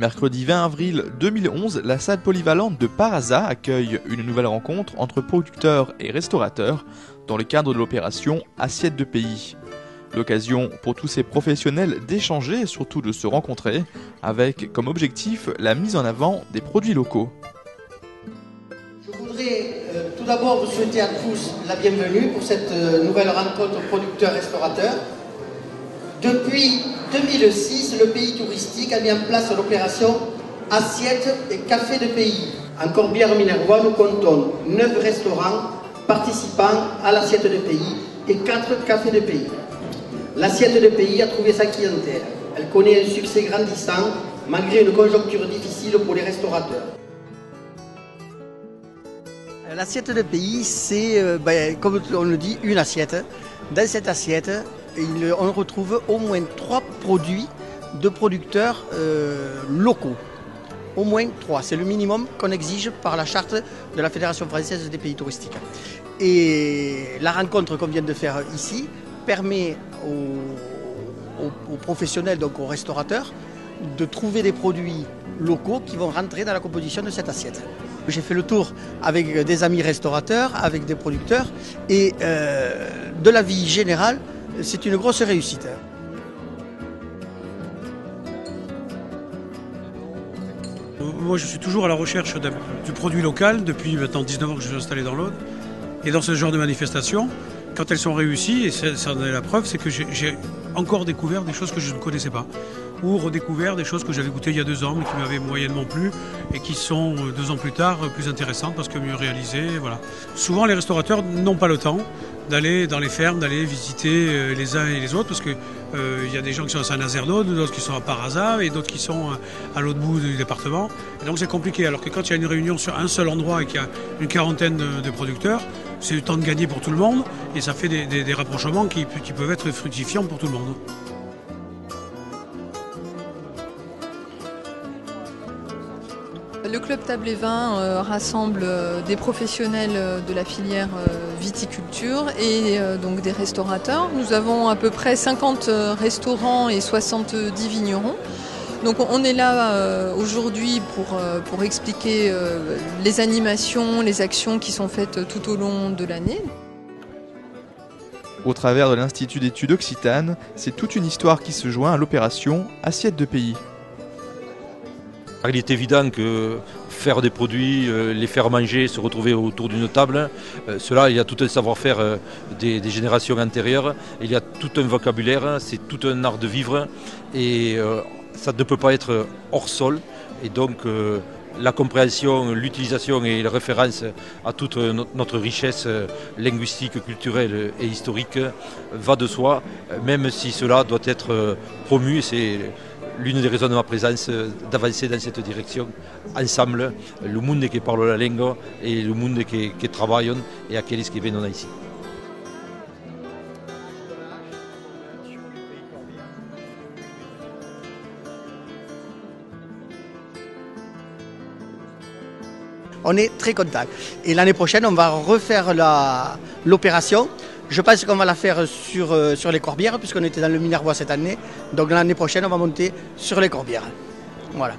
Mercredi 20 avril 2011, la salle polyvalente de Paraza accueille une nouvelle rencontre entre producteurs et restaurateurs dans le cadre de l'opération Assiette de pays. L'occasion pour tous ces professionnels d'échanger et surtout de se rencontrer, avec comme objectif la mise en avant des produits locaux. Je voudrais tout d'abord vous souhaiter à tous la bienvenue pour cette nouvelle rencontre producteurs-restaurateurs. Depuis 2006, le pays touristique a mis en place l'opération Assiette et Café de pays. En Corbière-Minervois, nous comptons 9 restaurants participant à l'Assiette de pays et 4 cafés de pays. L'Assiette de pays a trouvé sa clientèle. Elle connaît un succès grandissant malgré une conjoncture difficile pour les restaurateurs. L'assiette de pays, c'est, comme on le dit, une assiette. Dans cette assiette, on retrouve au moins 3 produits de producteurs locaux. Au moins 3, c'est le minimum qu'on exige par la charte de la Fédération française des pays touristiques. Et la rencontre qu'on vient de faire ici permet aux professionnels, donc aux restaurateurs, de trouver des produits locaux qui vont rentrer dans la composition de cette assiette. J'ai fait le tour avec des amis restaurateurs, avec des producteurs, et de la vie générale, c'est une grosse réussite. Moi, je suis toujours à la recherche du produit local depuis maintenant 19 ans que je suis installé dans l'Aude. Et dans ce genre de manifestations, quand elles sont réussies, et ça en est la preuve, c'est que j'ai encore découvert des choses que je ne connaissais pas. Ou redécouvert des choses que j'avais goûtées il y a 2 ans, mais qui m'avaient moyennement plu, et qui sont 2 ans plus tard plus intéressantes parce que mieux réalisées. Voilà. Souvent, les restaurateurs n'ont pas le temps d'aller dans les fermes, d'aller visiter les uns et les autres, parce que y a des gens qui sont à Saint-Nazaire, d'autres qui sont à Paraza, et d'autres qui sont à l'autre bout du département. Et donc c'est compliqué, alors que quand il y a une réunion sur un seul endroit et qu'il y a une quarantaine de producteurs, c'est du temps de gagner pour tout le monde, et ça fait des rapprochements qui peuvent être fructifiants pour tout le monde. Le Club Table et Vin rassemble des professionnels de la filière viticulture et donc des restaurateurs. Nous avons à peu près 50 restaurants et 70 vignerons. Donc on est là aujourd'hui pour expliquer les animations, les actions qui sont faites tout au long de l'année. Au travers de l'Institut d'études Occitane, c'est toute une histoire qui se joint à l'opération Assiette de pays. Il est évident que faire des produits, les faire manger, se retrouver autour d'une table, cela, il y a tout un savoir-faire des générations antérieures, il y a tout un vocabulaire, c'est tout un art de vivre, et ça ne peut pas être hors sol. Et donc la compréhension, l'utilisation et la référence à toute notre richesse linguistique, culturelle et historique va de soi, même si cela doit être promu. C'est l'une des raisons de ma présence, d'avancer dans cette direction ensemble, le monde qui parle la langue et le monde qui travaille et aquellos qui viennent ici. On est très contents. Et l'année prochaine, on va refaire l'opération. Je pense qu'on va la faire sur les Corbières, puisqu'on était dans le Minervois cette année. Donc l'année prochaine, on va monter sur les Corbières. Voilà.